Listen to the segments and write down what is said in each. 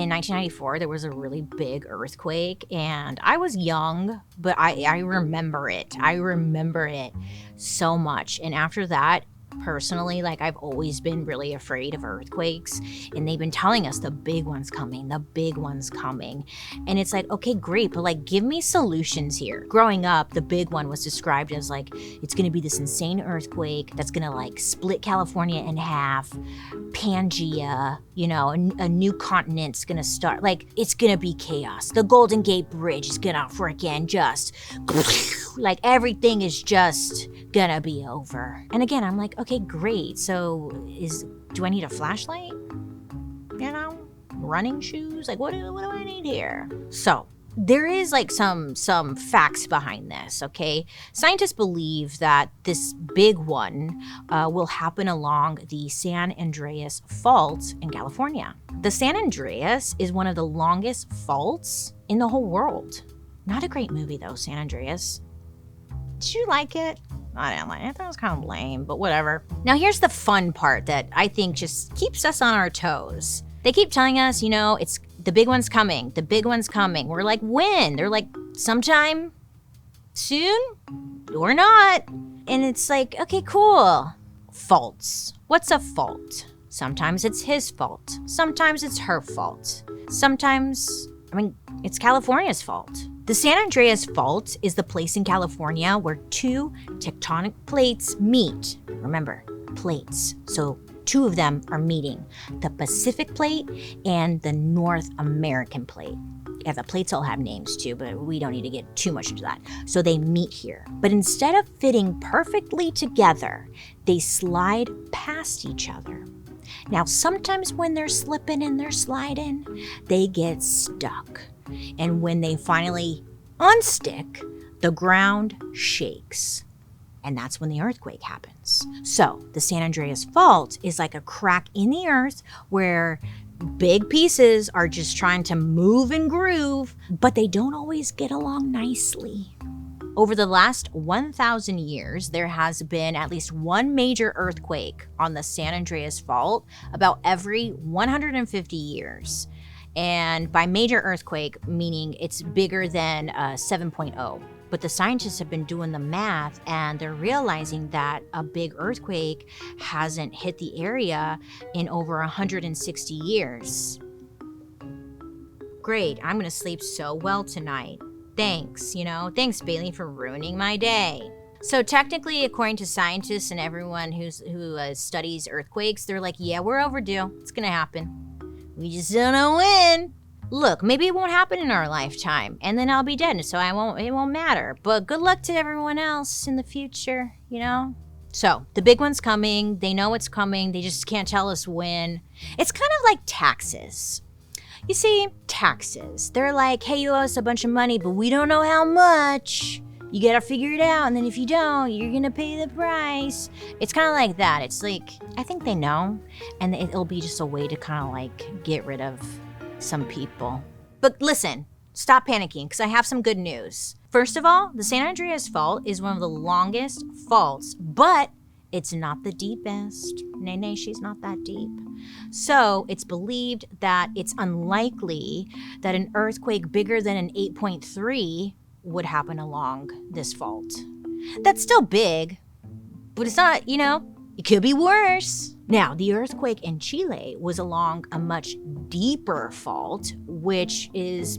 in 1994, there was a really big earthquake, and I was young, but I remember it. I remember it so much. And after that, personally, like, I've always been really afraid of earthquakes, and they've been telling us the big one's coming, the big one's coming. And it's like, okay, great, but like, give me solutions here. Growing up, the big one was described as like, it's gonna be this insane earthquake that's gonna like split California in half, Pangea, you know, a new continent's gonna start. Like, it's gonna be chaos. The Golden Gate Bridge is gonna freaking just, like, everything is just gonna be over. And again, I'm like, okay, great. So do I need a flashlight? You know, running shoes? Like, what do I need here? So there is like some facts behind this, okay? Scientists believe that this big one will happen along the San Andreas Fault in California. The San Andreas is one of the longest faults in the whole world. Not a great movie though, San Andreas. Did you like it? I didn't like it. I thought it was kind of lame, but whatever. Now here's the fun part that I think just keeps us on our toes. They keep telling us, you know, it's the big one's coming. The big one's coming. We're like, when? They're like, sometime soon or not. And it's like, okay, cool. Faults. What's a fault? Sometimes it's his fault. Sometimes it's her fault. Sometimes, it's California's fault. The San Andreas Fault is the place in California where two tectonic plates meet. Remember, plates. So two of them are meeting, the Pacific Plate and the North American Plate. Yeah, the plates all have names too, but we don't need to get too much into that. So they meet here. But instead of fitting perfectly together, they slide past each other. Now, sometimes when they're slipping and they're sliding, they get stuck. And when they finally unstick, the ground shakes. And that's when the earthquake happens. So the San Andreas Fault is like a crack in the earth where big pieces are just trying to move and groove, but they don't always get along nicely. Over the last 1,000 years, there has been at least one major earthquake on the San Andreas Fault about every 150 years. And by major earthquake, meaning it's bigger than 7.0. But the scientists have been doing the math, and they're realizing that a big earthquake hasn't hit the area in over 160 years. Great, I'm gonna sleep so well tonight. Thanks, thanks Bailey for ruining my day. So technically, according to scientists and everyone who studies earthquakes, they're like, yeah, we're overdue. It's gonna happen. We just don't know when. Look, maybe it won't happen in our lifetime, and then I'll be dead, so it won't matter. But good luck to everyone else in the future, So, the big one's coming. They know it's coming. They just can't tell us when. It's kind of like taxes. You see, taxes. They're like, hey, you owe us a bunch of money, but we don't know how much. You gotta figure it out, and then if you don't, you're gonna pay the price. It's kind of like that. It's like, I think they know, and it'll be just a way to kind of like get rid of some people. But listen, stop panicking, because I have some good news. First of all, the San Andreas Fault is one of the longest faults, but it's not the deepest. Nay, she's not that deep. So it's believed that it's unlikely that an earthquake bigger than an 8.3 would happen along this fault. That's still big, but it's not, it could be worse. Now, the earthquake in Chile was along a much deeper fault, which it's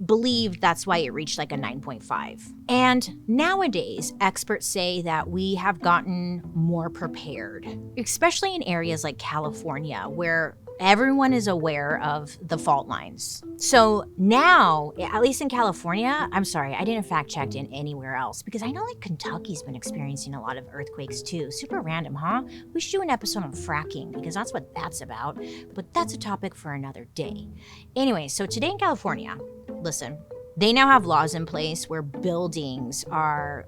believed that's why it reached like a 9.5. And nowadays, experts say that we have gotten more prepared, especially in areas like California, where everyone is aware of the fault lines. So now, at least in California, I'm sorry, I didn't fact check in anywhere else, because I know like Kentucky's been experiencing a lot of earthquakes too. Super random, huh? We should do an episode on fracking, because that's what that's about. But that's a topic for another day. Anyway, so today in California, listen, they now have laws in place where buildings are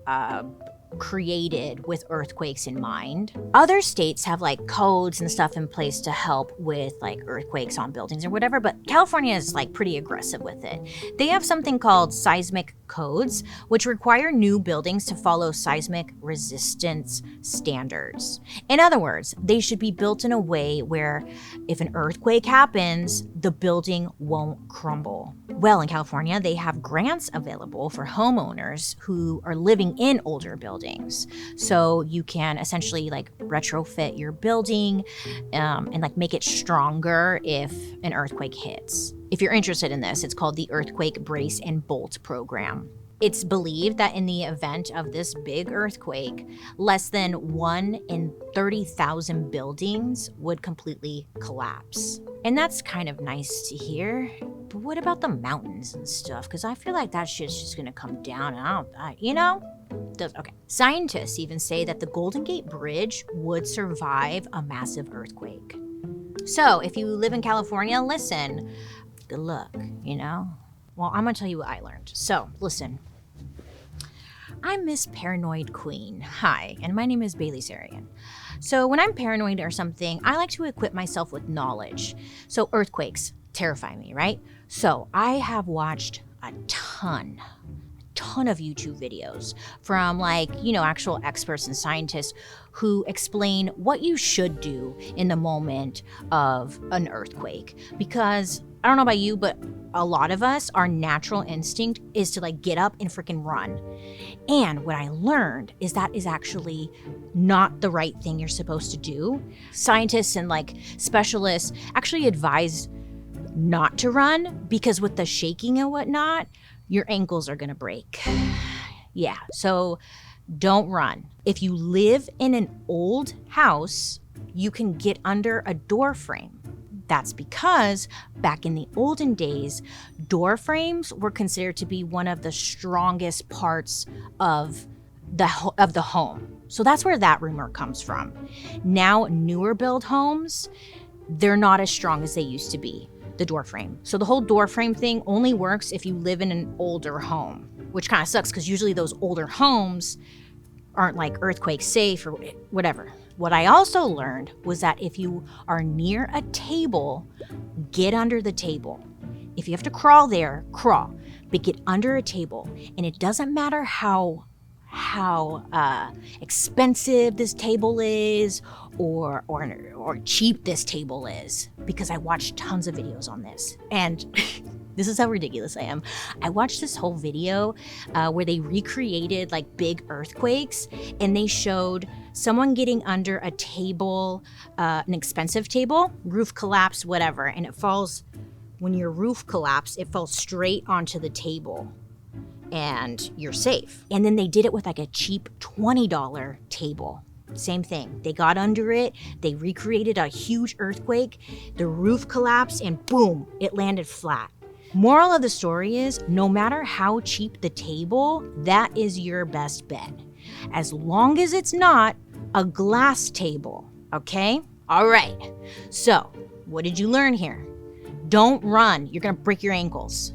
created with earthquakes in mind. Other states have like codes and stuff in place to help with like earthquakes on buildings or whatever, but California is like pretty aggressive with it. They have something called seismic codes, which require new buildings to follow seismic resistance standards. In other words, they should be built in a way where if an earthquake happens, the building won't crumble. Well, in California, they have grants available for homeowners who are living in older buildings. So you can essentially like retrofit your building and like make it stronger if an earthquake hits. If you're interested in this, it's called the Earthquake Brace and Bolt Program. It's believed that in the event of this big earthquake, less than 1 in 30,000 buildings would completely collapse. And that's kind of nice to hear. But what about the mountains and stuff? Because I feel like that shit's just gonna come down and okay. Scientists even say that the Golden Gate Bridge would survive a massive earthquake. So if you live in California, listen, good luck, Well, I'm gonna tell you what I learned. So, listen. I'm Miss Paranoid Queen. Hi, and my name is Bailey Sarian. So, when I'm paranoid or something, I like to equip myself with knowledge. So, earthquakes terrify me, right? So, I have watched a ton of YouTube videos from actual experts and scientists who explain what you should do in the moment of an earthquake. Because I don't know about you, but a lot of us, our natural instinct is to get up and freaking run. And what I learned is that is actually not the right thing you're supposed to do. Scientists and specialists actually advise not to run because with the shaking and whatnot, your ankles are gonna break. Yeah, so don't run. If you live in an old house, you can get under a door frame. That's because back in the olden days, door frames were considered to be one of the strongest parts of the home. So that's where that rumor comes from. Now, newer build homes, they're not as strong as they used to be, the door frame. So the whole door frame thing only works if you live in an older home, which kind of sucks because usually those older homes aren't earthquake safe or whatever. What I also learned was that if you are near a table, get under the table. If you have to crawl there, crawl, but get under a table. And it doesn't matter how expensive this table is or cheap this table is, because I watched tons of videos on this. And this is how ridiculous I am. I watched this whole video where they recreated big earthquakes, and they showed someone getting under a table, an expensive table, roof collapse, whatever, and it falls, when your roof collapsed, it falls straight onto the table and you're safe. And then they did it with a cheap $20 table. Same thing. They got under it, they recreated a huge earthquake, the roof collapsed, and boom, it landed flat. Moral of the story is, no matter how cheap the table, that is your best bet. As long as it's not a glass table, okay? All right. So, what did you learn here? Don't run. You're gonna break your ankles.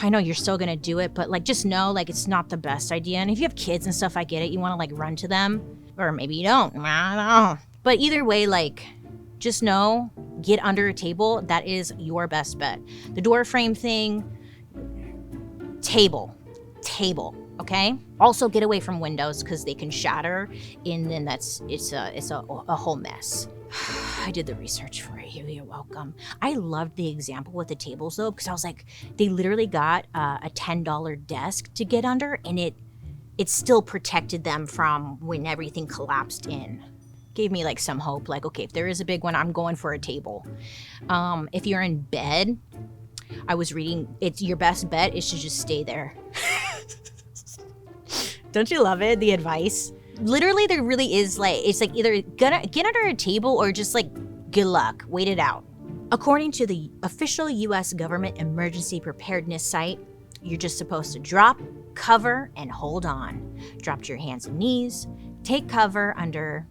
I know you're still gonna do it, but just know it's not the best idea. And if you have kids and stuff, I get it. You wanna run to them, or maybe you don't. I don't know. But either way, just know, get under a table. That is your best bet. The door frame thing, table, okay? Also, get away from windows because they can shatter, and then it's a whole mess. I did the research for you. You're welcome. I loved the example with the tables though, because I was they literally got a $10 desk to get under, and it still protected them from when everything collapsed in. Gave me some hope, okay, if there is a big one, I'm going for a table. If you're in bed, I was reading, it's your best bet is to just stay there. Don't you love it, the advice? Literally, there really is it's either get under a table or just good luck, wait it out. According to the official US government emergency preparedness site, you're just supposed to drop, cover, and hold on. Drop to your hands and knees, take cover under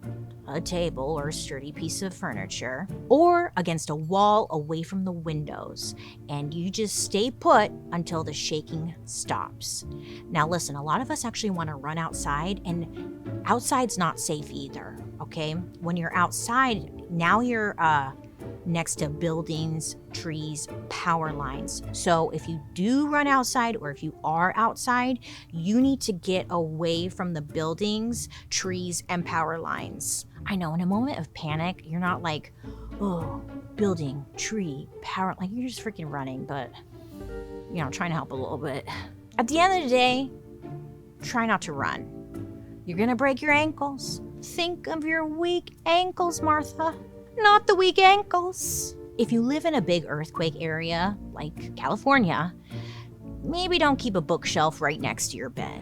a table or a sturdy piece of furniture, or against a wall away from the windows, and you just stay put until the shaking stops. Now listen, a lot of us actually want to run outside, and outside's not safe either, okay? When you're outside, now you're next to buildings, trees, power lines. So if you do run outside, or if you are outside, you need to get away from the buildings, trees, and power lines. I know in a moment of panic, you're not like, oh, building, tree, power, like you're just freaking running, but trying to help a little bit. At the end of the day, try not to run. You're gonna break your ankles. Think of your weak ankles, Martha. Not the weak ankles. If you live in a big earthquake area, like California, maybe don't keep a bookshelf right next to your bed,